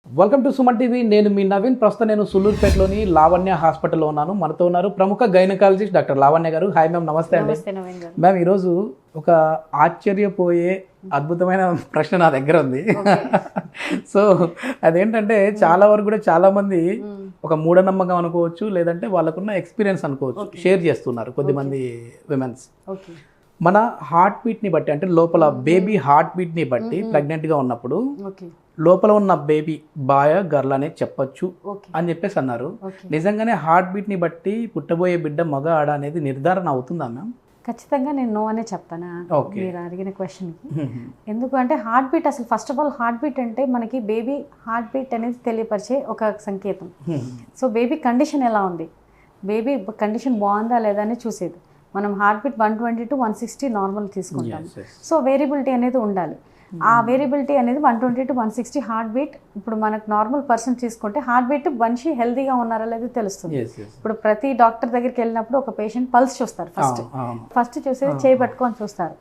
Welcome to Suman TV. నేను మీ నవీన్. ప్రస్తుతం నేను సుల్లూరుపేటలోని లావణ్య హాస్పిటల్లో ఉన్నాను. మనతో ఉన్నారు ప్రముఖ గైనకాలజిస్ట్ డాక్టర్ లావణ్య గారు. హాయ్ మ్యామ్, నమస్తే అండి. మ్యామ్, ఈరోజు ఒక ఆశ్చర్యపోయే అద్భుతమైన ప్రశ్న నా దగ్గర ఉంది. సో అదేంటంటే చాలా వరకు కూడా చాలా మంది ఒక మూఢనమ్మకం అనుకోవచ్చు, లేదంటే వాళ్ళకున్న ఎక్స్పీరియన్స్ అనుకోవచ్చు, షేర్ చేస్తున్నారు కొద్దిమంది విమెన్స్. మన హార్ట్ బీట్ని బట్టి, అంటే లోపల బేబీ హార్ట్ బీట్ని బట్టి ప్రెగ్నెంట్గా ఉన్నప్పుడు లోపల ఉన్న బేబీ బాయ్ గర్ల్ అనేది చెప్పొచ్చు అని చెప్పేసి అన్నారు. నిజంగానే హార్ట్ బీట్ని బట్టి పుట్టబోయే బిడ్డ మగ ఆడ అనేది నిర్ధారణ అవుతుందా మ్యామ్? ఖచ్చితంగా నేను నో అనే చెప్తాను మీరు అడిగిన క్వశ్చన్కి. ఎందుకంటే హార్ట్ బీట్, అసలు first of all heart beat అంటే మనకి బేబీ హార్ట్ బీట్ అనేది తెలియపరిచే ఒక సంకేతం. సో బేబీ కండిషన్ ఎలా ఉంది, బేబీ కండిషన్ బాగుందా లేదా అని చూసేది. మనం హార్ట్ బీట్ 120 to 160 నార్మల్ తీసుకుంటాం. సో వేరియబిలిటీ అనేది ఉండాలి. ఆ వేరియబిలిటీ అనేది 120 to 160 హార్ట్ బీట్. ఇప్పుడు మనకు నార్మల్ పర్సన్ తీసుకుంటే హార్ట్ బీట్ మనిషి హెల్తీగా ఉన్నారా లేదా తెలుస్తుంది. ఇప్పుడు ప్రతి డాక్టర్ దగ్గరికి వెళ్ళినప్పుడు ఒక పేషెంట్ పల్స్ చూస్తారు. ఫస్ట్ చూసేది చేయి పట్టుకొని చూస్తారు.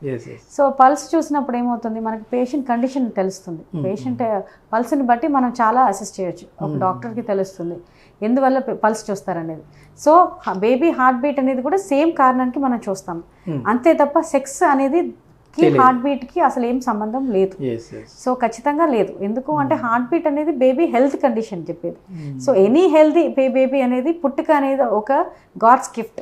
సో పల్స్ చూసినప్పుడు ఏమవుతుంది, మనకి పేషెంట్ కండిషన్ తెలుస్తుంది. పేషెంట్ పల్స్ని బట్టి మనం చాలా అసెస్ చేయొచ్చు. ఒక డాక్టర్కి తెలుస్తుంది ఎందువల్ల పల్స్ చూస్తారనేది. సో బేబీ హార్ట్ బీట్ అనేది కూడా సేమ్ కారణానికి మనం చూస్తాం. అంతే తప్ప సెక్స్ అనేది హార్ట్ బీట్ కి అసలు ఏం సంబంధం లేదు. సో ఖచ్చితంగా లేదు. ఎందుకు అంటే హార్ట్ బీట్ అనేది బేబీ హెల్త్ కండిషన్ చెప్పేది. సో ఎనీ హెల్తీ బేబీ అనేది పుట్టుక అనేది ఒక గాడ్స్ గిఫ్ట్.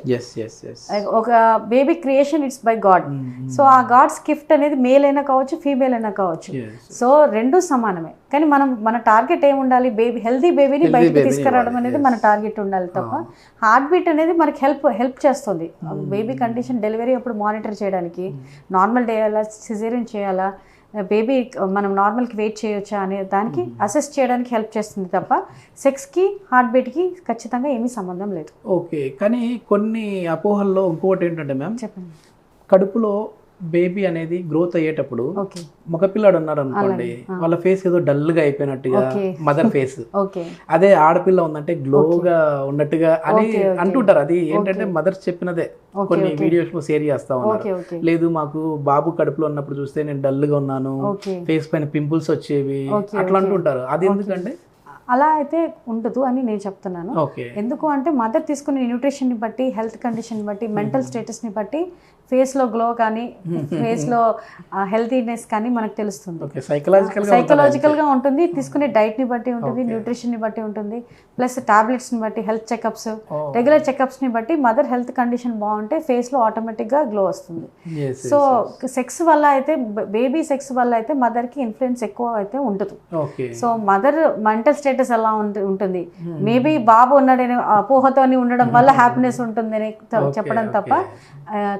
ఒక baby creation it's by God. So ఆ గాడ్స్ గిఫ్ట్ అనేది మేల్ అయినా కావచ్చు, ఫీమేల్ అయినా కావచ్చు. సో రెండు సమానమే. కానీ మన టార్గెట్ ఏమి ఉండాలి, బేబీ హెల్తీ బేబీని బయటకు తీసుకురావడం అనేది మన టార్గెట్ ఉండాలి తప్ప హార్ట్ బీట్ అనేది మనకి హెల్ప్ చేస్తుంది. బేబీ కండిషన్ డెలివరీ అప్పుడు మానిటర్ చేయడానికి, నార్మల్ చేయాలా, సిజేరియన్ చేయాలా, బేబీ మనం నార్మల్కి వెయిట్ చేయొచ్చా అనే దానికి అసెస్ చేయడానికి హెల్ప్ చేస్తుంది తప్ప సెక్స్కి హార్ట్ బీట్కి ఖచ్చితంగా ఏమీ సంబంధం లేదు. ఓకే, కానీ కొన్ని అపోహల్లో ఇంకోటి ఏంటంటే మ్యామ్, చెప్పండి, కడుపులో బేబీ అనేది గ్రోత్ అయ్యేటప్పుడు మగపిల్లాడు ఉన్నాడు అనుకోండి, వాళ్ళ ఫేస్ ఏదో డల్ గా అయిపోయినట్టుగా మదర్ ఫేస్, అదే ఆడపిల్ల ఉందంటే గ్లోగా ఉన్నట్టుగా అని అంటుంటారు. అది ఏంటంటే మదర్స్ చెప్పినదే. కొన్ని వీడియోస్ లో షేర్ చేస్తా ఉన్నారు. లేదు, మాకు బాబు కడుపులో ఉన్నప్పుడు చూస్తే నేను డల్ గా ఉన్నాను, ఫేస్ పైన పింపుల్స్ వచ్చేవి, అట్లా అంటుంటారు. అది ఎందుకంటే అలా అయితే ఉండదు అని నేను చెప్తున్నాను. ఎందుకు అంటే మదర్ తీసుకునే న్యూట్రిషన్ని బట్టి, హెల్త్ కండిషన్ బట్టి, మెంటల్ స్టేటస్ని బట్టి ఫేస్లో గ్లో కానీ, ఫేస్లో హెల్తీనెస్ కానీ మనకు తెలుస్తుంది. సైకలాజికల్గా ఉంటుంది. తీసుకునే డైట్ని బట్టి ఉంటుంది, న్యూట్రిషన్ని బట్టి ఉంటుంది, ప్లస్ టాబ్లెట్స్ని బట్టి, హెల్త్ చెకప్స్, రెగ్యులర్ చెకప్స్ని బట్టి మదర్ హెల్త్ కండిషన్ బాగుంటే ఫేస్లో ఆటోమేటిక్గా గ్లో వస్తుంది. సో సెక్స్ వల్ల అయితే, బేబీ సెక్స్ వల్ల అయితే మదర్కి ఇన్ఫ్లుయెన్స్ ఎక్కువ అయితే ఉంటుంది. సో మదర్ మెంటల్ స్టేటస్ ఎలా ఉంటుంది, మేబీ బాబు ఉన్నాడని అపోహతోని ఉండడం వల్ల హ్యాపీనెస్ ఉంటుందని చెప్పడం తప్ప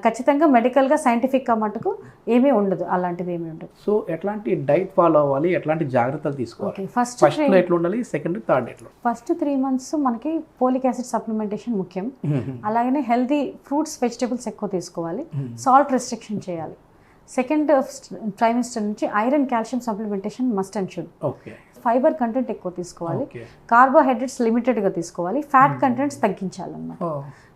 ఖచ్చితంగా మెడికల్ గా సైంటిఫిక్ గా మటుకు ఏమీ ఉండదు, అలాంటిది ఏమీ ఉండదు. సో ఎట్లాంటి డైట్ ఫాలో అవ్వాలి, ఎట్లాంటి జాగ్రత్తలు తీసుకోవాలి? ఫస్ట్ ఎట్లా ఉండాలి, సెకండ్ థర్డ్ ఎట్లా? ఫస్ట్ 3 months మనకి ఫోలిక్ యాసిడ్ సప్లిమెంటేషన్ ముఖ్యం. అలాగనే హెల్తీ ఫ్రూట్స్, వెజిటబుల్స్ ఎక్కువ తీసుకోవాలి. సాల్ట్ రెస్ట్రిక్షన్ చేయాలి. సెకండ్ ట్రైమిస్టర్ నుంచి iron, calcium supplementation must and should. Fibre content ఎక్కువ తీసుకోవాలి. కార్బోహైడ్రేట్స్ లిమిటెడ్గా తీసుకోవాలి. ఫ్యాట్ కంటెంట్స్ తగ్గించాలన్నమాట.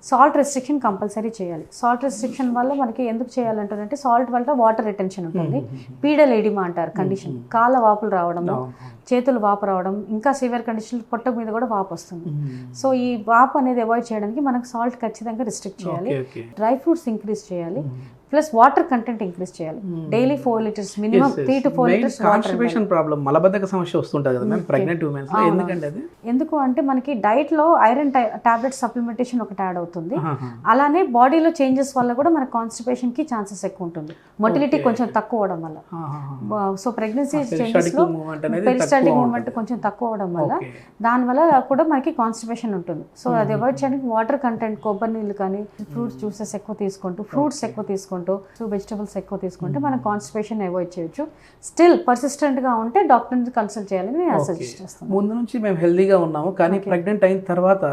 సాల్ట్ రెస్ట్రిక్షన్ కంపల్సరీ చేయాలి. సాల్ట్ రెస్ట్రిక్షన్ వల్ల మనకి ఎందుకు చేయాలంటే సాల్ట్ వల్ల వాటర్ రిటెన్షన్ ఉంటుంది. పీడల్ ఎడిమా అంటారు కండిషన్, కాళ్ళ వాపులు రావడం, చేతులు వాపు రావడం, ఇంకా సివియర్ కండిషన్ పొట్ట మీద కూడా వాపు వస్తుంది. సో ఈ వాపు అనేది అవాయిడ్ చేయడానికి మనకు సాల్ట్ ఖచ్చితంగా రిస్ట్రిక్ట్ చేయాలి. డ్రై ఫ్రూట్స్ ఇంక్రీజ్ చేయాలి. ప్లస్ వాటర్ కంటెంట్ ఇంక్రీజ్ చేయాలి. Daily 4 liters, minimum 3 to 4 liters. Constipation problem, మలబద్ధక సమస్య వస్తుంటది కదా మ్యామ్ ప్రెగ్నెంట్ ఉమెన్స్ లో. ఎందుకంటే అది ఎందుకు అంటే మనకి డైట్ లో ఐరన్ టాబ్లెట్ సప్లిమెంటేషన్ ఒకటి యాడ్ అవుతుంది. అలానే బాడీలో చేంజెస్ వల్ల కూడా మనకి కాన్స్టిపేషన్ కి ఛాన్సెస్ ఎక్కువ ఉంటుంది. మొటిలిటీ కొంచెం తక్కువ అవడం వల్ల. సో ప్రెగ్నెన్సీ చేంజెస్ లో పెరిస్టాల్టిక్ మూవ్మెంట్ కొంచెం తక్కువ అవడం వల్ల, దానివల్ల కూడా మనకి కాన్స్టిపేషన్ ఉంటుంది. సో అది అవాయిడ్ చేయడానికి వాటర్ కంటెంట్, కొబ్బరి నీళ్ళు కానీ, ఫ్రూట్స్ జ్యూసెస్ ఎక్కువ తీసుకుంటూ, ఫ్రూట్స్ ఎక్కువ తీసుకుంటూ, వెజిటబుల్స్ ఎక్కువ తీసుకుంటే మనం కాన్స్టిపేషన్ అవాయిడ్ చేయొచ్చు. స్టిల్ పర్సిస్టెంట్ గా ఉంటే డాక్టర్ని కన్సల్ట్ చేయాలని నేను సజెస్ట్ చేస్తాను. ముందు నుంచి మేము హెల్దీగా ఉన్నాము, కానీ ప్రెగ్నెంట్ అయిన తర్వాత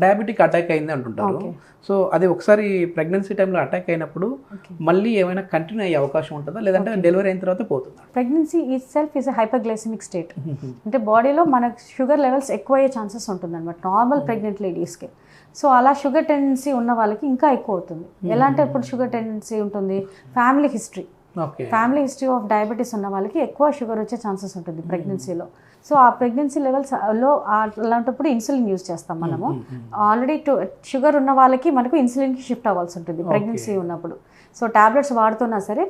డయాబెటిక్ అటాక్ అయింది అంటుంటారు. సో అది ఒకసారి ప్రెగ్నెన్సీ టైంలో అటాక్ అయినప్పుడు మళ్ళీ ఏమైనా కంటిన్యూ అయ్యే అవకాశం ఉంటుందా, లేదంటే డెలివరీ అయిన తర్వాత పోతుందా? Pregnancy itself is hyperglycaemic state. అంటే బాడీలో మనకు షుగర్ లెవెల్స్ ఎక్కువ అయ్యే ఛాన్సెస్ ఉంటుంది అనమాట నార్మల్ ప్రెగ్నెంట్ లేడీస్కి. సో అలా షుగర్ టెండెన్సీ ఉన్న వాళ్ళకి ఇంకా ఎక్కువ అవుతుంది. ఎలా అంటే ఇప్పుడు షుగర్ టెండెన్సీ ఉంటుంది, family history, okay family history of diabetes ఉన్న వాళ్ళకి ఎక్కువ షుగర్ వచ్చే ఛాన్సెస్ ఉంటుంది ప్రెగ్నెన్సీలో. సో ఆ ప్రెగ్నెన్సీ లెవెల్స్లో అలాంటప్పుడు ఇన్సులిన్ యూజ్ చేస్తాం మనము. ఆల్రెడీ షుగర్ ఉన్న వాళ్ళకి మనకు ఇన్సులిన్కి షిఫ్ట్ అవ్వాల్సి ఉంటుంది ప్రెగ్నెన్సీ ఉన్నప్పుడు. సో టాబ్లెట్స్ వాడుతున్నా సరే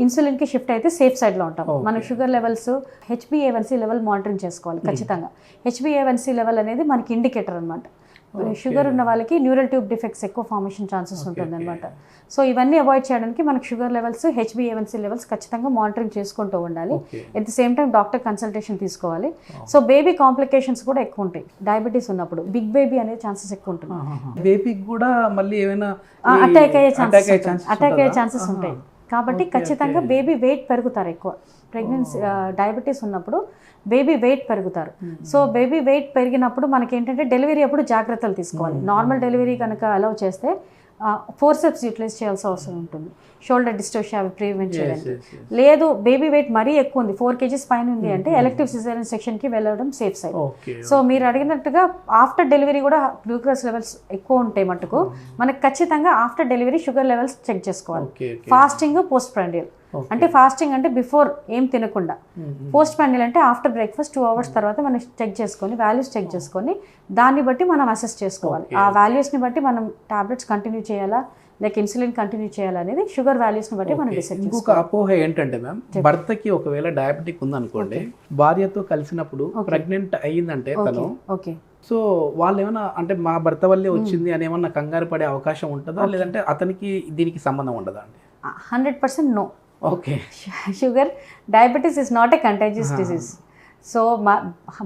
ఇన్సులిన్కి షిఫ్ట్ అయితే సేఫ్ సైడ్లో ఉంటాం. మనకు sugar levels HbA1c level monitoring చేసుకోవాలి ఖచ్చితంగా. HbA1c లెవెల్ అనేది మనకి ఇండికేటర్ అనమాట. షుగర్ ఉన్న వాళ్ళకి న్యూరల్ ట్యూబ్ డిఫెక్ట్స్ ఎక్కువ ఫార్మేషన్ ఛాన్సెస్ ఉంటుంది అనమాట. సో ఇవన్నీ అవాయిడ్ చేయడానికి మనకు షుగర్ లెవెల్స్ HbA1c లెవెల్స్ ఖచ్చితంగా మానిటరింగ్ చేసుకుంటూ ఉండాలి. At the same time doctor consultation తీసుకోవాలి. సో బేబీ కాంప్లికేషన్స్ కూడా ఎక్కువ ఉంటాయి డయాబెటీస్ ఉన్నప్పుడు. బిగ్ బేబీ అనే ఛాన్సెస్ ఎక్కువ ఉంటుంది. బేబీకి కూడా మళ్ళీ ఏమైనా అటాక్ అయ్యే ఛాన్సెస్ ఉంటాయి. కాబట్టి ఖచ్చితంగా బేబీ వెయిట్ పెరుగుతారు ఎక్కువ. ప్రెగ్నెన్సీ డయాబెటీస్ ఉన్నప్పుడు బేబీ వెయిట్ పెరుగుతారు. సో బేబీ వెయిట్ పెరిగినప్పుడు మనకి ఏంటంటే డెలివరీ అప్పుడు జాగ్రత్తలు తీసుకోవాలి. నార్మల్ డెలివరీ కనుక అలౌ చేస్తే ఫోర్సెప్స్ యూటిలైజ్ చేయాల్సిన అవసరం ఉంటుంది, షోల్డర్ డిస్టోషియా అవి ప్రివెంట్ చేయడానికి. లేదు బేబీ వెయిట్ మరీ ఎక్కువ ఉంది, 4 kgs పైన ఉంది అంటే ఎలెక్టివ్ సిజేరియన్ సెక్షన్కి వెళ్ళడం సేఫ్ సైడ్. సో మీరు అడిగినట్టుగా ఆఫ్టర్ డెలివరీ కూడా గ్లూకోజ్ లెవెల్స్ ఎక్కువ ఉంటాయి మటుకు మనకు ఖచ్చితంగా after delivery sugar levels check చేసుకోవాలి. ఫాస్టింగ్ పోస్ట్ ప్రాండియల్ అంటే ఫాస్టింగ్ అంటే బిఫోర్ ఏం తినకుండా, పోస్ట్ ప్రాండియల్ అంటే ఆఫ్టర్ బ్రేక్ఫాస్ట్ 2 hours తర్వాత మనం చెక్ చేసుకొని వాల్యూస్ చెక్ చేసుకొని దాన్ని బట్టి మనం అసెస్ చేసుకోవాలి. ఆ వాల్యూస్ని బట్టి మనం టాబ్లెట్స్ కంటిన్యూ చేయాలా లేక ఇన్సులిన్ కంటిన్యూ చేయాలా అనేది షుగర్ వాల్యూస్ని బట్టి మనం డిసైడ్ చేసుకోవాలి. ఇంకొక అపోహ ఏంటంటే మ్యామ్, భర్తకి ఒకవేళ డయాబెటిక్ ఉందనుకోండి, భార్యతో కలిసినప్పుడు ప్రెగ్నెంట్ అయ్యిందంటే తను, సో వాళ్ళు ఏమైనా అంటే మా భర్త వల్లే వచ్చింది అని ఏమన్నా కంగారు పడే అవకాశం ఉంటుందా, లేదంటే అతనికి దీనికి సంబంధం ఉండదా అండి? 100% no. Okay, sugar diabetes is not a contagious disease. So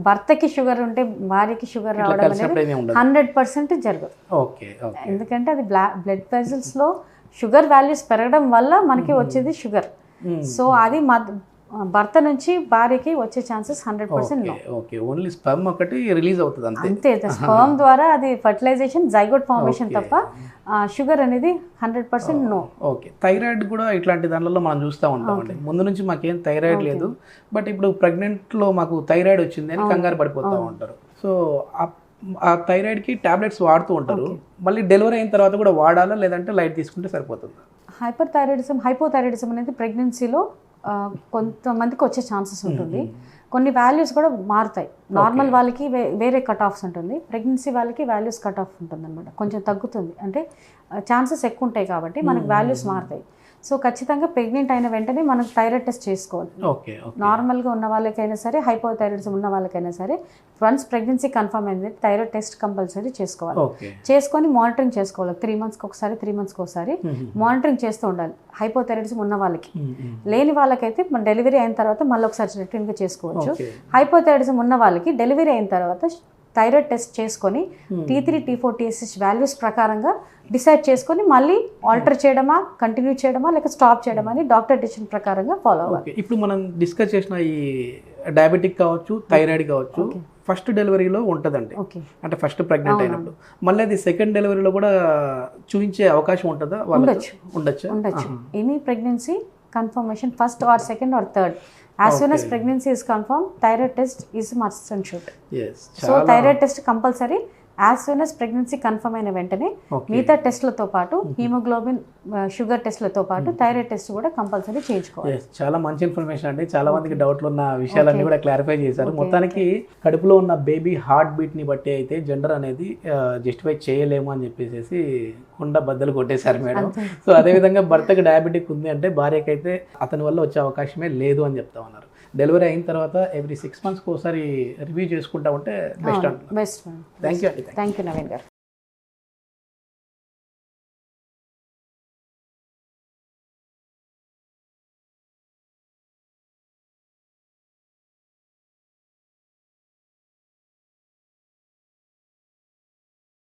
భర్తకి షుగర్ ఉంటే భార్యకి షుగర్ రావడం అనేది 100% జరగదు. ఎందుకంటే అది బ్లడ్ వెజల్స్లో షుగర్ వాల్యూస్ పెరగడం వల్ల మనకి వచ్చేది షుగర్. సో అది భర్త నుంచి భార్యకి వచ్చే chances 100% no. Okay, only sperm ఒకటి రిలీజ్ అవుతుంది అంతే. స్పెర్మ్ ద్వారా అది ఫర్టిలైజేషన్ జైగోట్ ఫార్మేషన్ తప్ప షుగర్ అనేది 100% నో. ఓకే, థైరాయిడ్ కూడా ఇట్లాంటి దానిలో మనం చూస్తూ ఉంటామండి. ముందు నుంచి మాకేం థైరాయిడ్ లేదు, బట్ ఇప్పుడు ప్రెగ్నెంట్లో మాకు థైరాయిడ్ వచ్చింది అని కంగారు పడిపోతూ ఉంటారు. సో ఆ థైరాయిడ్కి టాబ్లెట్స్ వాడుతూ ఉంటారు. మళ్ళీ డెలివరీ అయిన తర్వాత కూడా వాడాలా, లేదంటే లైట్ తీసుకుంటే సరిపోతుందా? హైపోథైరాయిడిజం అనేది ప్రెగ్నెన్సీలో కొంతమందికి వచ్చే ఛాన్సెస్ ఉంటుంది. కొన్ని వాల్యూస్ కూడా మారుతాయి. నార్మల్ వాళ్ళకి వేరే కట్ ఆఫ్స్ ఉంటుంది, ప్రెగ్నెన్సీ వాళ్ళకి వాల్యూస్ కట్ ఆఫ్ ఉంటుంది అనమాట. కొంచెం తగ్గుతుంది అంటే ఛాన్సెస్ ఎక్కువ ఉంటాయి కాబట్టి మనకు వాల్యూస్ మారుతాయి. సో ఖచ్చితంగా ప్రెగ్నెంట్ అయిన వెంటనే మనం థైరాయిడ్ టెస్ట్ చేసుకోవాలి. నార్మల్గా ఉన్న వాళ్ళకైనా సరే, హైపోథైరాయిడిజం ఉన్న వాళ్ళకైనా సరే, వన్స్ ప్రెగ్నెన్సీ కన్ఫర్మ్ అయింది థైరాయిడ్ టెస్ట్ కంపల్సరీ చేసుకోవాలి. చేసుకొని మానిటరింగ్ చేసుకోవాలి. 3 monthsకి ఒకసారి 3 monthsకి ఒకసారి మానిటరింగ్ చేస్తూ ఉండాలి. హైపోథైరాయిడిజం ఉన్న వాళ్ళకి. లేని వాళ్ళకైతే మన డెలివరీ అయిన తర్వాత మళ్ళీ ఒకసారి రొటీన్గా చేసుకోవచ్చు. హైపోథైరాయిడిజం ఉన్న వాళ్ళకి డెలివరీ అయిన తర్వాత థైరాయిడ్ టెస్ట్ చేసుకొని T3, T4, TSH వాల్యూస్ ప్రకారంగా డిసైడ్ చేసుకొని మళ్ళీ ఆల్టర్ చేయడమా, కంటిన్యూ చేయడమా, లేక స్టాప్ చేయడమా అని డాక్టర్ డిసిషన్ ప్రకారంగా ఫాలో అవ్వాలి. ఇప్పుడు మనం డిస్కస్ చేసిన ఈ డయాబెటిక్ కావచ్చు, థైరాయిడ్ కావచ్చు, ఫస్ట్ డెలివరీలో ఉంటుందండి. అంటే ఫస్ట్ ప్రెగ్నెంట్ అయినప్పుడు మళ్ళీ అది సెకండ్ డెలివరీలో కూడా చూపించే అవకాశం ఉంటుందా? ఉండొచ్చు. Any pregnancy confirmation first or second or third, as soon as pregnancy is confirmed, thyroid test is must and should. So thyroid test compulsory as soon as pregnancy confirm అయిన వెంటనే మిగతా టెస్ట్లతో పాటు హీమోగ్లోబిన్, షుగర్ టెస్ట్లతో పాటు thyroid test కూడా compulsory చేయించుకోవాలి. చాలా మంచి information అండి. చాలా మందికి డౌట్లు ఉన్న విషయాలన్నీ కూడా క్లారిఫై చేశారు. మొత్తానికి కడుపులో ఉన్న బేబీ హార్ట్ బీట్ ని బట్టి అయితే జెండర్ అనేది జస్టిఫై చేయలేము అని చెప్పేసి కుండ బద్దలు కొట్టేశారు మేడం. సో అదేవిధంగా భర్తకు డయాబెటిక్ ఉంది అంటే భార్యకైతే అతని వల్ల వచ్చే అవకాశమే లేదు అని చెప్తా ఉన్నారు. డెలివరీ అయిన తర్వాత ఎవ్రీ 6 monthsకి ఒకసారి రివ్యూ చేసుకుంటా ఉంటే బెస్ట్ అంటున్నారు. థ్యాంక్ యూ నవీన్ గారు.